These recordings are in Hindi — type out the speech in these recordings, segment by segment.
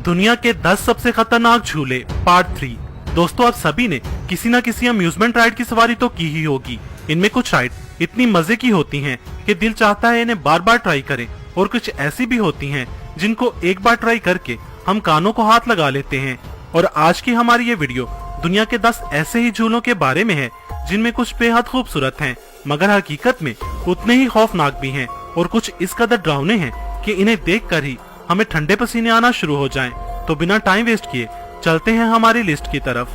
दुनिया के 10 सबसे खतरनाक झूले पार्ट 3। दोस्तों, आप सभी ने किसी न किसी अम्यूजमेंट राइड की सवारी तो की ही होगी। इनमें कुछ राइड इतनी मजे की होती हैं कि दिल चाहता है इन्हें बार बार ट्राई करें, और कुछ ऐसी भी होती हैं जिनको एक बार ट्राई करके हम कानों को हाथ लगा लेते हैं। और आज की हमारी ये वीडियो दुनिया के 10 ऐसे ही झूलों के बारे में है जिनमें कुछ बेहद खूबसूरत हैं, मगर हकीकत में उतने ही खौफनाक भी हैं, और कुछ इस कदर डरावने हैं कि इन्हें देखकर ही हमें ठंडे पसीने आना शुरू हो जाएं। तो बिना टाइम वेस्ट किए चलते हैं हमारी लिस्ट की तरफ।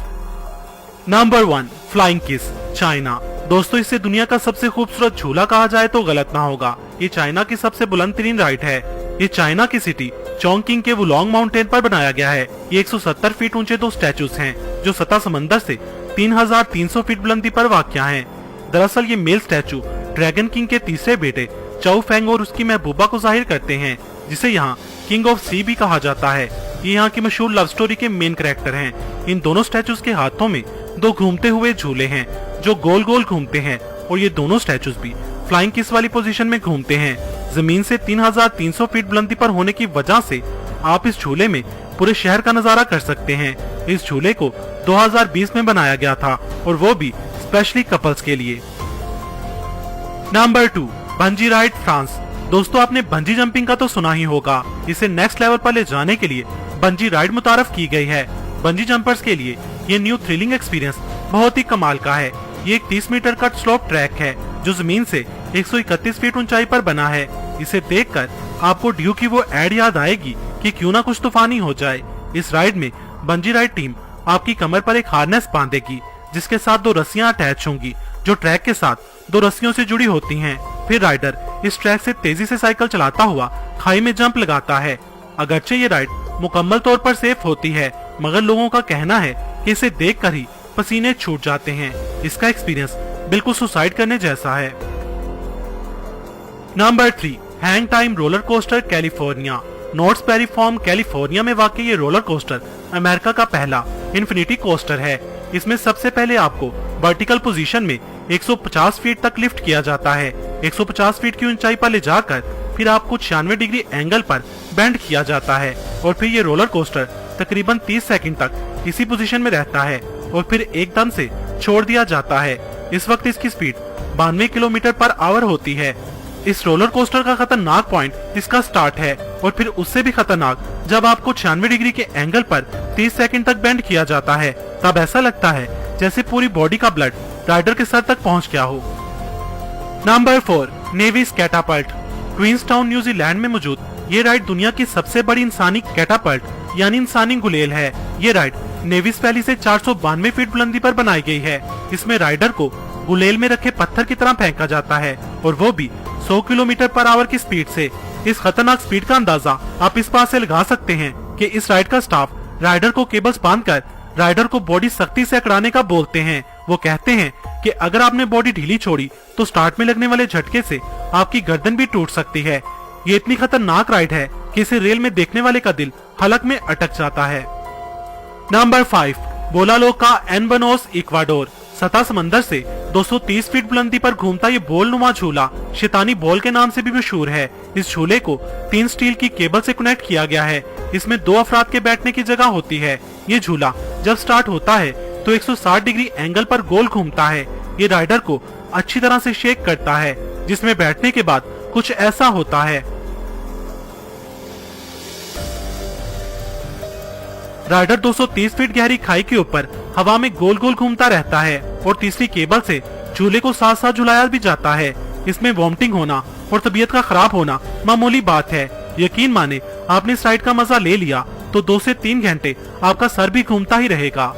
Number 1, flying kiss, China. दोस्तों, इसे दुनिया का सबसे खूबसूरत झूला कहा जाए तो गलत ना होगा। ये चाइना की सबसे बुलंद तरीन राइड है। ये चाइना की सिटी चोंगकिंग के वुलोंग माउंटेन पर बनाया गया है। ये 170 फीट ऊंचे 2 स्टैचूज हैं जो सतह समंदर से 3300 फीट बुलंदी पर वाक़या हैं। दरअसल ये मेल स्टैचू ड्रैगन किंग के तीसरे बेटे चाओ फेंग और उसकी महबूबा को जाहिर करते हैं, जिसे यहाँ किंग ऑफ सी भी कहा जाता है। ये यहाँ की मशहूर लव स्टोरी के मेन कैरेक्टर हैं। इन दोनों स्टैचूज के हाथों में 2 घूमते हुए झूले हैं जो गोल गोल घूमते हैं, और ये दोनों स्टैचूज भी फ्लाइंग किस वाली पोजीशन में घूमते हैं। जमीन से 3300 फीट बुलंदी पर होने की वजह से आप इस झूले में पूरे शहर का नजारा कर सकते हैं। इस झूले को 2020 में बनाया गया था, और वो भी स्पेशली कपल्स के लिए। Number 2, bungee ride, France. दोस्तों, आपने बंजी जंपिंग का तो सुना ही होगा। इसे नेक्स्ट लेवल पर ले जाने के लिए बंजी राइड मुतारफ की गई है। बंजी जंपर्स के लिए ये न्यू थ्रिलिंग एक्सपीरियंस बहुत ही कमाल का है। ये एक 30 मीटर का स्लोप ट्रैक है जो जमीन से 131 फीट ऊंचाई पर बना है। इसे देखकर आपको ड्यू की वो एड याद आएगी कि क्यों ना कुछ तूफानी हो जाए। इस राइड में बंजी राइड टीम आपकी कमर पर एक हार्नेस बांधेगी जिसके साथ 2 रस्सियां अटैच होंगी जो ट्रैक के साथ 2 रस्सियों से जुड़ी होती हैं। फिर राइडर इस ट्रैक से तेजी से साइकिल चलाता हुआ खाई में जंप लगाता है। अगरचे ये राइड मुकम्मल तौर पर सेफ होती है, मगर लोगों का कहना है कि इसे देखकर ही पसीने छूट जाते हैं। इसका एक्सपीरियंस बिल्कुल सुसाइड करने जैसा है। Number 3, hang time roller coaster, California. नॉर्थ पेरी फॉर्म, कैलिफोर्निया में वाकई ये रोलर कोस्टर अमेरिका का पहला इन्फिनिटी कोस्टर है। इसमें सबसे पहले आपको वर्टिकल पोजीशन में 150 फीट तक लिफ्ट किया जाता है। 150 फीट की ऊंचाई पर ले जाकर फिर आपको 96 डिग्री एंगल पर बेंड किया जाता है, और फिर ये रोलर कोस्टर तकरीबन 30 सेकंड तक इसी पोजीशन में रहता है और फिर एकदम से छोड़ दिया जाता है। इस वक्त इसकी स्पीड 92 किलोमीटर पर आवर होती है। इस रोलर कोस्टर का खतरनाक पॉइंट इसका स्टार्ट है, और फिर उससे भी खतरनाक जब आपको 96 डिग्री के एंगल पर 30 सेकंड तक बेंड किया जाता है, तब ऐसा लगता है जैसे पूरी बॉडी का ब्लड राइडर के सर तक पहुंच गया हो। Number 4, Navy's catapult. Queenstown, New Zealand में मौजूद ये राइड दुनिया की सबसे बड़ी इंसानी कैटापल्ट यानी इंसानी गुलेल है। ये राइड नेवीज वैली से 492 फीट बुलंदी पर बनाई गई है। इसमें राइडर को गुलेल में रखे पत्थर की तरह फेंका जाता है, और वो भी 100 किलोमीटर पर आवर की स्पीड से। इस खतरनाक स्पीड का अंदाजा आप इस बात से लगा सकते हैं कि इस राइड का स्टाफ राइडर को केबल्स बांधकर राइडर को बॉडी सख्ती से अकड़ाने का बोलते हैं। वो कहते हैं कि अगर आपने बॉडी ढीली छोड़ी तो स्टार्ट में लगने वाले झटके से आपकी गर्दन भी टूट सकती है। ये इतनी खतरनाक राइड है कि इसे रेल में देखने वाले का दिल हलक में अटक जाता है। नंबर 5, बोलालो का एनबनोस, इक्वाडोर। सतह समंदर से 230 फीट बुलंदी पर घूमता ये बोल नुमा झूला शैतानी बॉल के नाम से भी मशहूर है। इस झूले को 3 स्टील की केबल से कनेक्ट किया गया है। इसमें 2 अफराद के बैठने की जगह होती है। ये झूला जब स्टार्ट होता है तो 160 डिग्री एंगल पर गोल घूमता है। ये राइडर को अच्छी तरह से शेक करता है, जिसमें बैठने के बाद कुछ ऐसा होता है। राइडर 230 फीट गहरी खाई के ऊपर हवा में गोल गोल घूमता रहता है, और तीसरी केबल से झूले को साथ साथ झुलाया भी जाता है। इसमें वॉमिटिंग होना और तबीयत का खराब होना मामूली बात है। यकीन माने आपने इस राइड का मजा ले लिया तो 2 से 3 घंटे आपका सर भी घूमता ही रहेगा।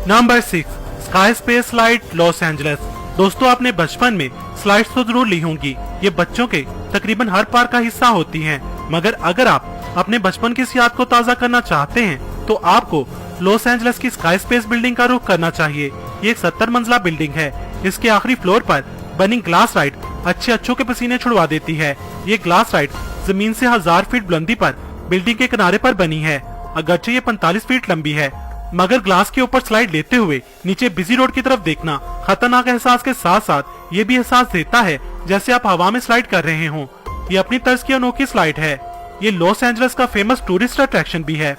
Number 6, sky space slide, Los Angeles. दोस्तों, आपने बचपन में स्लाइड्स तो जरूर ली होंगी। ये बच्चों के तकरीबन हर पार्क का हिस्सा होती हैं, मगर अगर आप अपने बचपन की इस याद को ताज़ा करना चाहते हैं तो आपको लॉस एंजलिस की स्काई स्पेस बिल्डिंग का रुख करना चाहिए। ये एक 70 मंजिला बिल्डिंग है। इसके आखिरी फ्लोर पर बनी ग्लास राइड अच्छों के पसीने छुड़वा देती है। ये ग्लास राइड जमीन से 1000 फीट बुलंदी पर बिल्डिंग के किनारे पर बनी है। अगरचे ये 45 फीट लंबी है, मगर ग्लास के ऊपर स्लाइड लेते हुए नीचे बिजी रोड की तरफ देखना खतरनाक एहसास के साथ साथ ये भी एहसास देता है जैसे आप हवा में स्लाइड कर रहे हों। ये अपनी तर्ज की अनोखी स्लाइड है। ये लॉस एंजलिस का फेमस टूरिस्ट अट्रैक्शन भी है।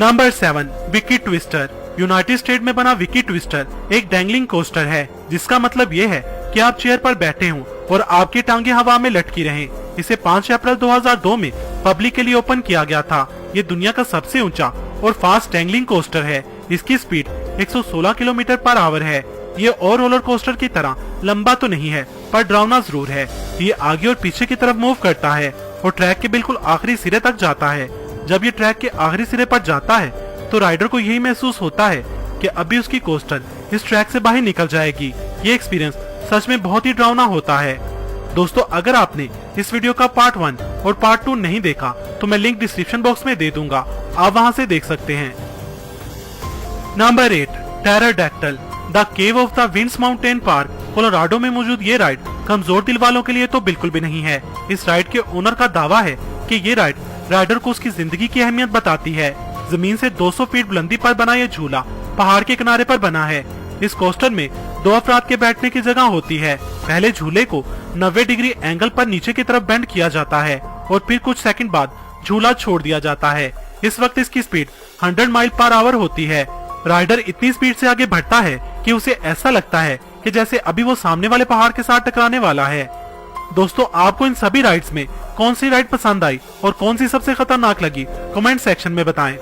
Number 7, Vicky twister. United state में बना विकी ट्विस्टर एक डैंगलिंग कोस्टर है, जिसका मतलब ये है कि आप चेयर पर बैठे हों और आपकी टांगे हवा में लटकी रहें। इसे 5 अप्रैल 2002 में पब्लिक के लिए ओपन किया गया था। ये दुनिया का सबसे ऊंचा और फास्ट डैंगलिंग कोस्टर है। इसकी स्पीड 116 किलोमीटर पर आवर है। ये और रोलर कोस्टर की तरह लंबा तो नहीं है, पर डरावना जरूर है। ये आगे और पीछे की तरफ मूव करता है और ट्रैक के बिल्कुल आखिरी सिरे तक जाता है। जब ये ट्रैक के आखिरी सिरे पर जाता है तो राइडर को यही महसूस होता है कि अभी उसकी कोस्टर इस ट्रैक से बाहर निकल जाएगी। ये एक्सपीरियंस सच में बहुत ही डरावना होता है। दोस्तों, अगर आपने इस वीडियो का पार्ट 1 और पार्ट 2 नहीं देखा तो मैं लिंक डिस्क्रिप्शन बॉक्स में दे दूंगा, आप वहां से देख सकते हैं। Number 8, pterodactyl. The cave of the winds mountain park Colorado में मौजूद ये राइड कमजोर दिल वालों के लिए तो बिल्कुल भी नहीं है। इस राइड के ओनर का दावा है कि ये राइड राइडर को उसकी जिंदगी की अहमियत बताती है। जमीन से 200 फीट बुलंदी पर बना ये झूला पहाड़ के किनारे पर बना है। इस कोस्टर में 2 अफराद के बैठने की जगह होती है। पहले झूले को 90 डिग्री एंगल पर नीचे की तरफ बेंड किया जाता है और फिर कुछ सेकंड बाद झूला छोड़ दिया जाता है। इस वक्त इसकी स्पीड 100 माइल पर आवर होती है। राइडर इतनी स्पीड से आगे बढ़ता है कि उसे ऐसा लगता है कि जैसे अभी वो सामने वाले पहाड़ के साथ टकराने वाला है। दोस्तों, आपको इन सभी राइड्स में कौन सी राइड पसंद आई और कौन सी सबसे खतरनाक लगी, कमेंट सेक्शन में बताएं।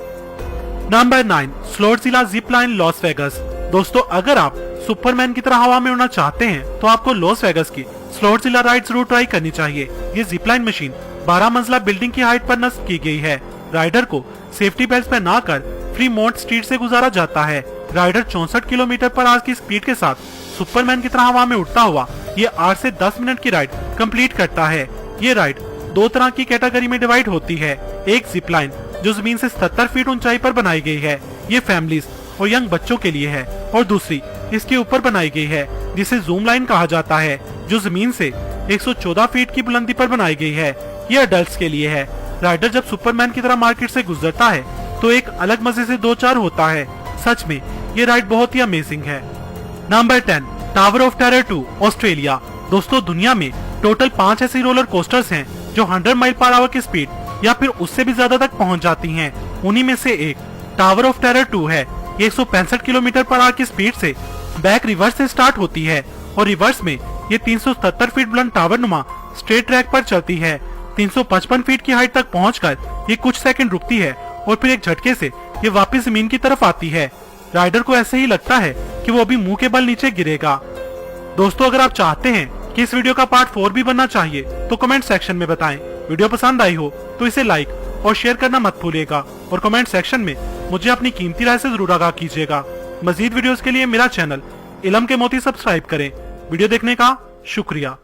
Number 9, Slotzilla zip line Las Vegas. दोस्तों, अगर आप सुपरमैन की तरह हवा में उड़ना चाहते हैं तो आपको लॉस वेगस की स्लोट्ज़िला राइड जरूर ट्राई करनी चाहिए। ये जिप लाइन मशीन 12 मंजिला बिल्डिंग की हाइट पर नस्ब की गई है। राइडर को सेफ्टी बेल्ट पहना कर फ्रीमोंट स्ट्रीट से गुजारा जाता है। राइडर 64 किलोमीटर पर आवर की स्पीड के साथ सुपरमैन की तरह हवा में उड़ता हुआ ये 8 से 10 मिनट की राइड कंप्लीट करता है। ये राइड 2 तरह की कैटेगरी में डिवाइड होती है। एक जिप लाइन जो जमीन से 77 फीट ऊंचाई पर बनाई गई है, ये फैमिलीज और यंग बच्चों के लिए है। और दूसरी इसके ऊपर बनाई गई है जिसे जूम लाइन कहा जाता है, जो जमीन से 114 फीट की बुलंदी पर बनाई गई है। ये अडल्ट्स के लिए है। राइडर जब सुपरमैन की तरह मार्केट से गुजरता है तो एक अलग मजे से 2-4 होता है। सच में ये राइड बहुत ही अमेजिंग है। Number 10, tower of terror 2, Australia. दोस्तों, दुनिया में टोटल 5 ऐसी रोलर कोस्टर्स हैं जो 100 माइल पर आवर की स्पीड या फिर उससे भी ज्यादा तक पहुंच जाती हैं। उन्हीं में से एक टावर ऑफ टेरर 2 है। ये 165 किलोमीटर पर आवर की स्पीड से बैक रिवर्स से स्टार्ट होती है और रिवर्स में ये 377 फीट बुलंद टावर नुमा स्ट्रेट ट्रैक पर चलती है। 355 फीट की हाइट तक पहुंचकर ये कुछ सेकंड रुकती है और फिर एक झटके से ये वापस जमीन की तरफ आती है। राइडर को ऐसे ही लगता है कि वो अभी मुंह के बल नीचे गिरेगा। दोस्तों, अगर आप चाहते हैं कि इस वीडियो का पार्ट 4 भी बनना चाहिए तो कमेंट सेक्शन में बताएं। वीडियो पसंद आई हो तो इसे लाइक और शेयर करना मत भूलिएगा और कमेंट सेक्शन में मुझे अपनी कीमती राय से जरूर आगाह कीजिएगा। मजीद वीडियोस के लिए मेरा चैनल इलम के मोती सब्सक्राइब करें। वीडियो देखने का शुक्रिया।